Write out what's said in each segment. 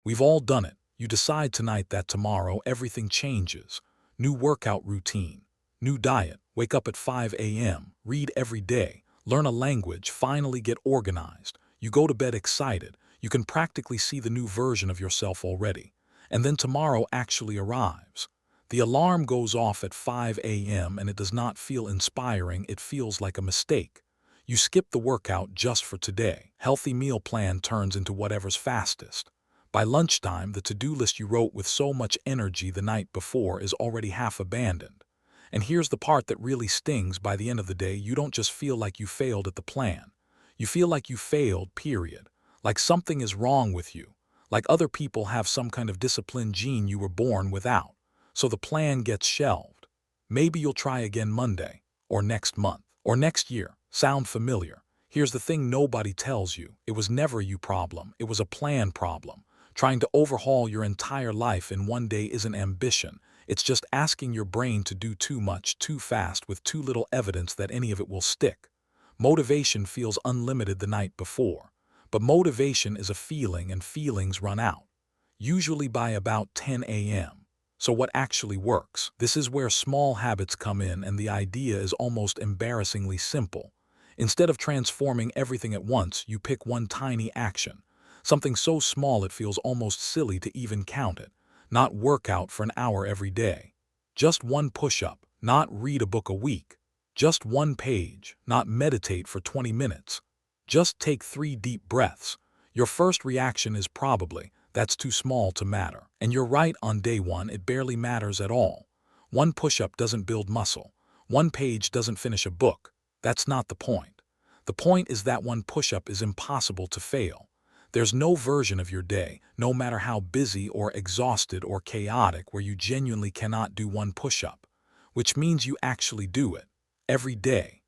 We've all done it. You decide tonight that tomorrow everything changes. New workout routine, new diet, wake up at 5 a.m., read every day, learn a language, finally get organized. You go to bed excited. You can practically see the new version of yourself already. And then tomorrow actually arrives. The alarm goes off at 5 a.m. and it does not feel inspiring, it feels like a mistake. You skip the workout just for today. Healthy meal plan turns into whatever's fastest. By lunchtime, the to-do list you wrote with so much energy the night before is already half abandoned. And here's the part that really stings: by the end of the day, you don't just feel like you failed at the plan. You feel like you failed, period. Like something is wrong with you. Like other people have some kind of discipline gene you were born without. So the plan gets shelved. Maybe you'll try again Monday, or next month, or next year. Sound familiar? Here's the thing nobody tells you. It was never you problem. It was a plan problem. Trying to overhaul your entire life in one day isn't ambition. It's just asking your brain to do too much, too fast, with too little evidence that any of it will stick. Motivation feels unlimited the night before. But motivation is a feeling, and feelings run out. Usually by about 10 a.m. So what actually works? This is where small habits come in, and the idea is almost embarrassingly simple. Instead of transforming everything at once, you pick one tiny action. Something so small it feels almost silly to even count it. Not work out for an hour every day. Just one push-up, not read a book a week. Just one page, not meditate for 20 minutes. Just take 3 deep breaths. Your first reaction is probably, that's too small to matter. And you're right, on day one, it barely matters at all. One push-up doesn't build muscle. One page doesn't finish a book. That's not the point. The point is that one push-up is impossible to fail. There's no version of your day, no matter how busy or exhausted or chaotic, where you genuinely cannot do one push-up, which means you actually do it every day,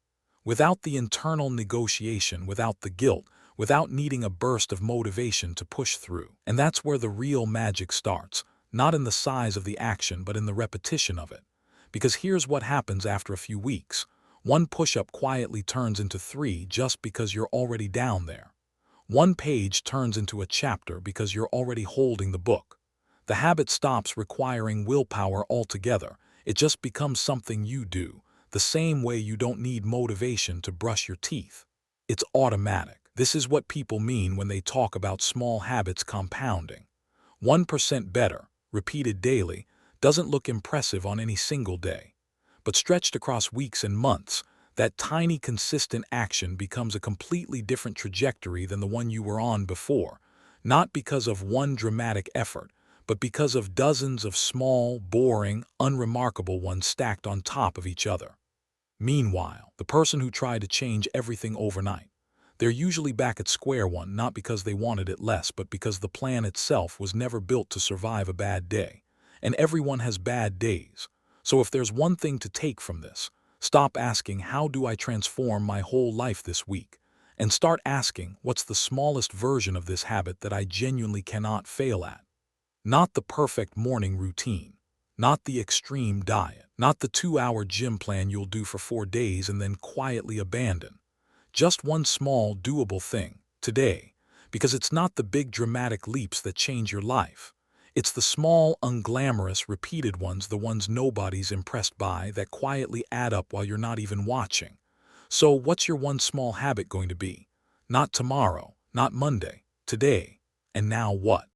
without the internal negotiation, without the guilt, without needing a burst of motivation to push through. And that's where the real magic starts, not in the size of the action, but in the repetition of it. Because here's what happens after a few weeks. One push-up quietly turns into 3 just because you're already down there. One page turns into a chapter because you're already holding the book. The habit stops requiring willpower altogether. It just becomes something you do, the same way you don't need motivation to brush your teeth. It's automatic. This is what people mean when they talk about small habits compounding. 1% better, repeated daily, doesn't look impressive on any single day. But stretched across weeks and months, that tiny consistent action becomes a completely different trajectory than the one you were on before, not because of one dramatic effort, but because of dozens of small, boring, unremarkable ones stacked on top of each other. Meanwhile, the person who tried to change everything overnight, they're usually back at square one, not because they wanted it less, but because the plan itself was never built to survive a bad day. And everyone has bad days. So if there's one thing to take from this, stop asking, how do I transform my whole life this week? And start asking, what's the smallest version of this habit that I genuinely cannot fail at? Not the perfect morning routine. Not the extreme diet. Not the 2-hour gym plan you'll do for 4 days and then quietly abandon. Just one small, doable thing, today. Because it's not the big dramatic leaps that change your life. It's the small, unglamorous, repeated ones, the ones nobody's impressed by, that quietly add up while you're not even watching. So what's your one small habit going to be? Not tomorrow, not Monday, today. And now what?